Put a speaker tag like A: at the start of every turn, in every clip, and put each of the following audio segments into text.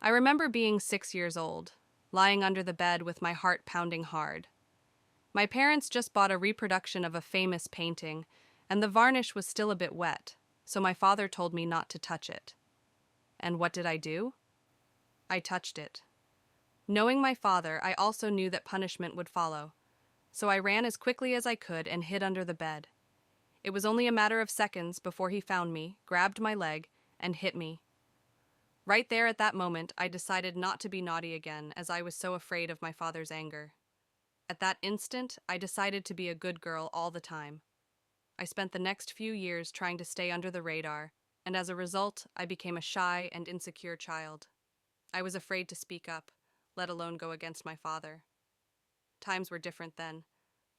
A: I remember being 6 years old, lying under the bed with my heart pounding hard. My parents just bought a reproduction of a famous painting, and the varnish was still a bit wet, so my father told me not to touch it. And what did I do? I touched it. Knowing my father, I also knew that punishment would follow, so I ran as quickly as I could and hid under the bed. It was only a matter of seconds before he found me, grabbed my leg, and hit me. Right there at that moment, I decided not to be naughty again, as I was so afraid of my father's anger. At that instant, I decided to be a good girl all the time. I spent the next few years trying to stay under the radar, and as a result, I became a shy and insecure child. I was afraid to speak up, let alone go against my father. Times were different then.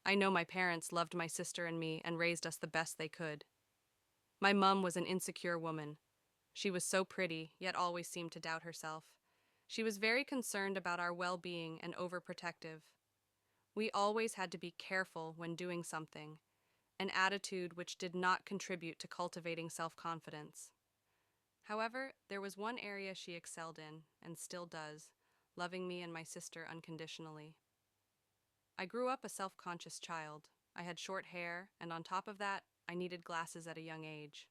A: I know my parents loved my sister and me and raised us the best they could. My mum was an insecure woman. She was so pretty, yet always seemed to doubt herself. She was very concerned about our well-being and overprotective. We always had to be careful when doing something, an attitude which did not contribute to cultivating self-confidence. However, there was one area she excelled in, and still does, loving me and my sister unconditionally. I grew up a self-conscious child. I had short hair, and on top of that, I needed glasses at a young age.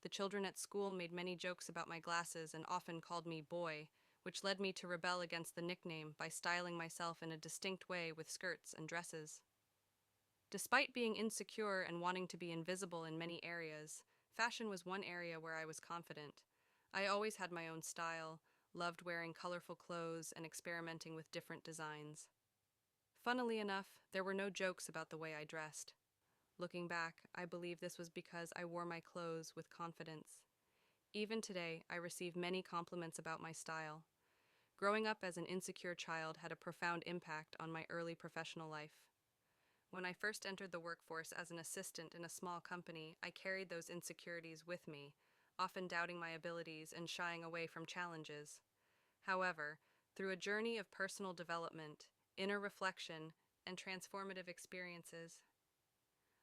A: The children at school made many jokes about my glasses and often called me boy, which led me to rebel against the nickname by styling myself in a distinct way with skirts and dresses. Despite being insecure and wanting to be invisible in many areas, fashion was one area where I was confident. I always had my own style, loved wearing colorful clothes and experimenting with different designs. Funnily enough, there were no jokes about the way I dressed. Looking back, I believe this was because I wore my clothes with confidence. Even today, I receive many compliments about my style. Growing up as an insecure child had a profound impact on my early professional life. When I first entered the workforce as an assistant in a small company, I carried those insecurities with me, often doubting my abilities and shying away from challenges. However, through a journey of personal development, inner reflection, and transformative experiences,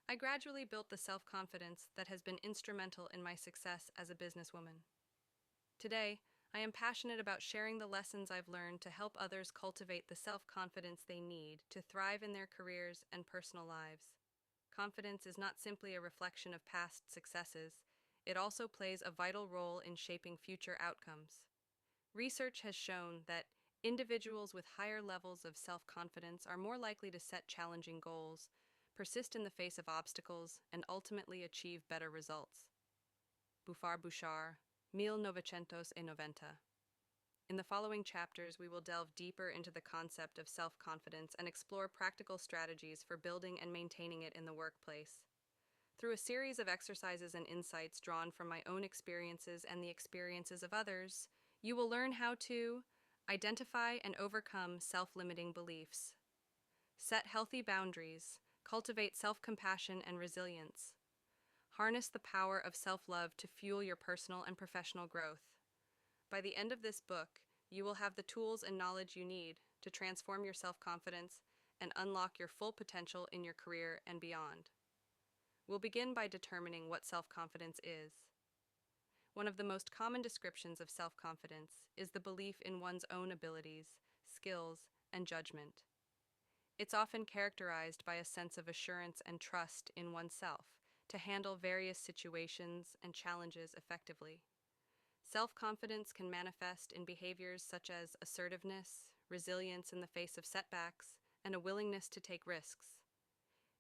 A: I gradually built the self-confidence that has been instrumental in my success as a businesswoman. Today, I am passionate about sharing the lessons I've learned to help others cultivate the self-confidence they need to thrive in their careers and personal lives. Confidence is not simply a reflection of past successes, it also plays a vital role in shaping future outcomes. Research has shown that individuals with higher levels of self-confidence are more likely to set challenging goals, persist in the face of obstacles, and ultimately achieve better results. Bufar Bouchard, 1990. In the following chapters, we will delve deeper into the concept of self-confidence and explore practical strategies for building and maintaining it in the workplace. Through a series of exercises and insights drawn from my own experiences and the experiences of others, you will learn how to identify and overcome self-limiting beliefs, set healthy boundaries, cultivate self-compassion and resilience, harness the power of self-love to fuel your personal and professional growth. By the end of this book, you will have the tools and knowledge you need to transform your self-confidence and unlock your full potential in your career and beyond. We'll begin by determining what self-confidence is. One of the most common descriptions of self-confidence is the belief in one's own abilities, skills, and judgment. It's often characterized by a sense of assurance and trust in oneself to handle various situations and challenges effectively. Self-confidence can manifest in behaviors such as assertiveness, resilience in the face of setbacks, and a willingness to take risks.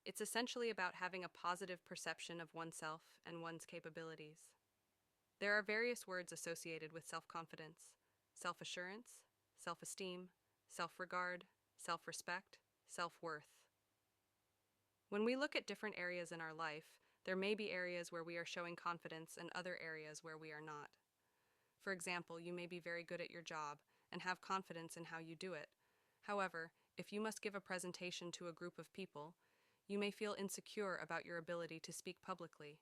A: It's essentially about having a positive perception of oneself and one's capabilities. There are various words associated with self-confidence: self-assurance, self-esteem, self-regard, self-respect, self-worth. When we look at different areas in our life, there may be areas where we are showing confidence and other areas where we are not. For example, you may be very good at your job and have confidence in how you do it. However, if you must give a presentation to a group of people, you may feel insecure about your ability to speak publicly,